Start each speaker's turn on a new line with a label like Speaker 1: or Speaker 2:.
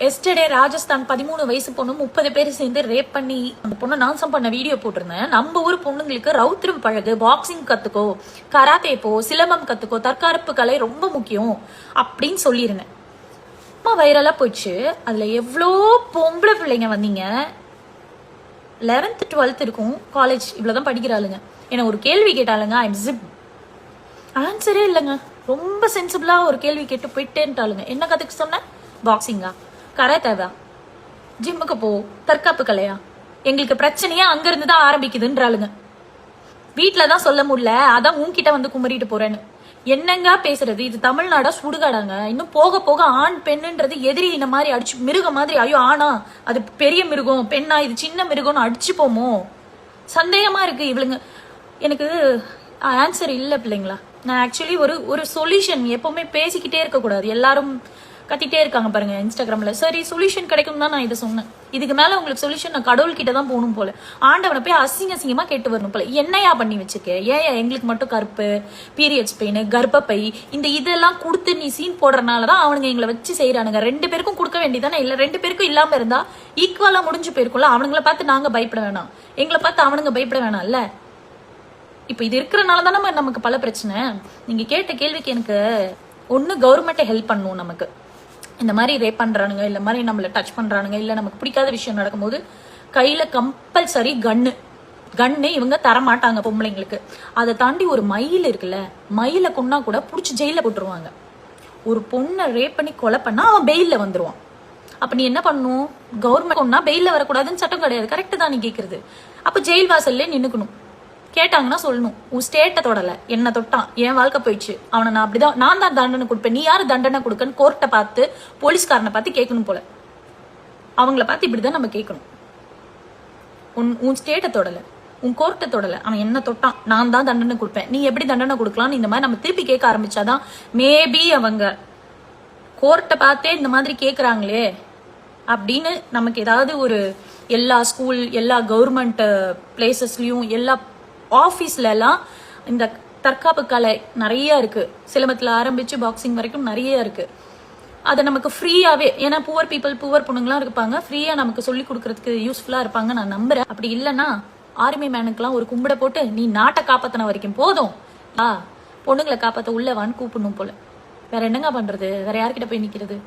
Speaker 1: Yesterday Rajasthan 13 வயசு பொண்ணு 30 பேர் சேர்ந்து ரேப் பண்ணி அந்த பொண்ணை நாசம் பண்ண வீடியோ போட்டிருந்தேன். நம்ம ஊர் பொண்ணுங்களுக்கு ரவுத்திரம் பழகு, பாக்ஸிங் கத்துக்கோ, கராத்தே போ, சிலம்பம் கத்துக்கோ, தற்காப்பு கலை ரொம்ப முக்கியம் அப்படின்னு சொல்லியிருந்தேன். அம்மா வைரலா போயிடுச்சு. அதுல எவ்வளோ பொம்பளை பிள்ளைங்க வந்தீங்க. 11th 12th இருக்கும், காலேஜ் இவ்வளவுதான் படிக்கிறாளுங்க. என்ன ஒரு கேள்வி கேட்டாளுங்க, ஐம் ஜிப் ஆன்சரே இல்லைங்க. ரொம்ப சென்சிபிளா ஒரு கேள்வி கேட்டு போயிட்டேன்ட்டாளுங்க. என்ன கத்துக்க சொன்ன? பாக்ஸிங்கா, கராத்தேவா, ஜிம்முக்கு போ, தற்காப்பு கலையா? எங்களுக்கு பிரச்சனையா அங்க இருந்து தான் ஆரம்பிக்குதுன்றாளுங்க. வீட்டுலதான் சொல்ல முடியல, அதான் உன்கிட்ட வந்து குமரிட்டு போறேன்னு. என்னங்க பேசுறது? இது தமிழ்நாடா சுடுகாடாங்க? இன்னும் போக போக ஆண் பெண்ணுன்றது எதிரி இந்த மாதிரி அடிச்சு மிருகம் மாதிரி, ஐயோ ஆனா அது பெரிய மிருகம், பெண்ணா இது சின்ன மிருகம்னு அடிச்சு போமோ சந்தேகமா இருக்கு. இவளுங்க எனக்கு ஆன்சர் இல்ல பிள்ளைங்களா. நான் ஆக்சுவலி ஒரு சொல்யூஷன் எப்பவுமே பேசிக்கிட்டே இருக்க கூடாது. எல்லாரும் கத்திட்டே இருக்காங்க பாருங்க இன்ஸ்டாகிராம்ல. சரி சொல்யூஷன் கிடைக்கும் தான் நான் இதை சொன்னேன். இதுக்கு மேல உங்களுக்கு சொல்யூஷன் நான் கடவுள் கிட்ட தான் போகணும் போல. ஆண்டவனை போய் அசிங்கமா கேட்டு வரணும் போல. என்னையா பண்ணி வச்சிருக்க? ஏன் எங்களுக்கு மட்டும் கருப்பு, பீரியட்ஸ் பெயின், கர்ப்பப்பை, இந்த இதெல்லாம் கொடுத்து நீ சீன் போடுறதுனாலதான் அவனுங்க எங்களை வச்சு செய்யறானுங்க. 2 பேருக்கும் கொடுக்க வேண்டியதானே? இல்ல 2 பேருக்கும் இல்லாம இருந்தா ஈக்குவலா முடிஞ்சு போயிருக்கும்ல. அவனுங்களை பார்த்து நாங்க பயப்பட வேணாம், எங்களை பார்த்து அவனுங்க பயப்பட வேணாம் இல்ல. இப்ப இது இருக்கிறனால தானே நமக்கு பல பிரச்சனை. நீங்க கேட்ட கேள்விக்கு எனக்கு ஒண்ணு கவர்மெண்ட்டை ஹெல்ப் பண்ணும். நமக்கு இந்த மாதிரி ரேப் பண்றானுங்க, இல்ல மாதிரி நம்மள டச் பண்றானுங்க, இல்ல நமக்கு பிடிக்காத விஷயம் நடக்கும்போது கையில கம்பல்சரி கன்னு இவங்க தர மாட்டாங்க பொம்பளைங்களுக்கு. அதை தாண்டி ஒரு மயில் இருக்குல்ல, மயில கொன்னா கூட புடிச்சு ஜெயில போட்டுருவாங்க. ஒரு பொண்ணை ரேப் பண்ணி கொலை பண்ணா அவன் பெயில்ல வந்துருவான். அப்ப நீ என்ன பண்ணும்? கவர்மெண்ட் கொன்னா பெயில்ல வரக்கூடாதுன்னு சட்டம் கிடையாது. கரெக்ட் தான் நீ கேக்குறது. அப்ப ஜெயில் வாசல்ல நின்னுக்கணும். கேட்டாங்கன்னா சொல்லணும், உன் ஸ்டேட்டை தொடல, என்ன தொட்டான், என் வாழ்க்கை போயிடுச்சு, அவனை நான் அப்படிதான் நான் தான் தண்டனை கொடுப்பேன், நீ யாரு தண்டனை கொடுக்கன்னு கோர்ட்டை பார்த்து போலீஸ்காரனை பார்த்து கேட்கணும் போல. அவங்கள பார்த்து இப்படிதான் நம்ம கேட்கணும். உன் ஸ்டேட்டை தொடல, உன் கோர்ட்டை தொடல, அவன் என்ன தொட்டான், நான் தான் தண்டனை கொடுப்பேன், நீ எப்படி தண்டனை கொடுக்கலாம்னு இந்த மாதிரி நம்ம திருப்பி கேட்க ஆரம்பிச்சாதான் மேபி அவங்க கோர்ட்டை பார்த்தே இந்த மாதிரி கேட்கறாங்களே அப்படின்னு நமக்கு ஏதாவது ஒரு எல்லா ஸ்கூல், எல்லா கவர்மெண்ட் பிளேசஸ்லயும், எல்லா ஆபீஸ்ல எல்லாம் இந்த தற்காப்பு கலை நிறைய இருக்கு. சிலம்பத்துல ஆரம்பிச்சு பாக்ஸிங் வரைக்கும் நிறைய இருக்கு. அதை நமக்கு ஃப்ரீயாவே, ஏன்னா புவர் பீப்புள், புவர் பொண்ணுங்களாம் இருப்பாங்க, ஃப்ரீயா நமக்கு சொல்லி கொடுக்கறதுக்கு யூஸ்ஃபுல்லா இருப்பாங்க நான் நம்புறேன். அப்படி இல்லைன்னா ஆர்மி மேனுக்கெல்லாம் ஒரு கும்பிட போட்டு நீ நாட்டை காப்பாத்தின வரைக்கும் போதும், பொண்ணுங்களை காப்பாத்த உள்ளவான்னு கூப்பிடணும் போல. வேற என்னங்க பண்றது? வேற யார்கிட்ட போய் நிக்கிறது?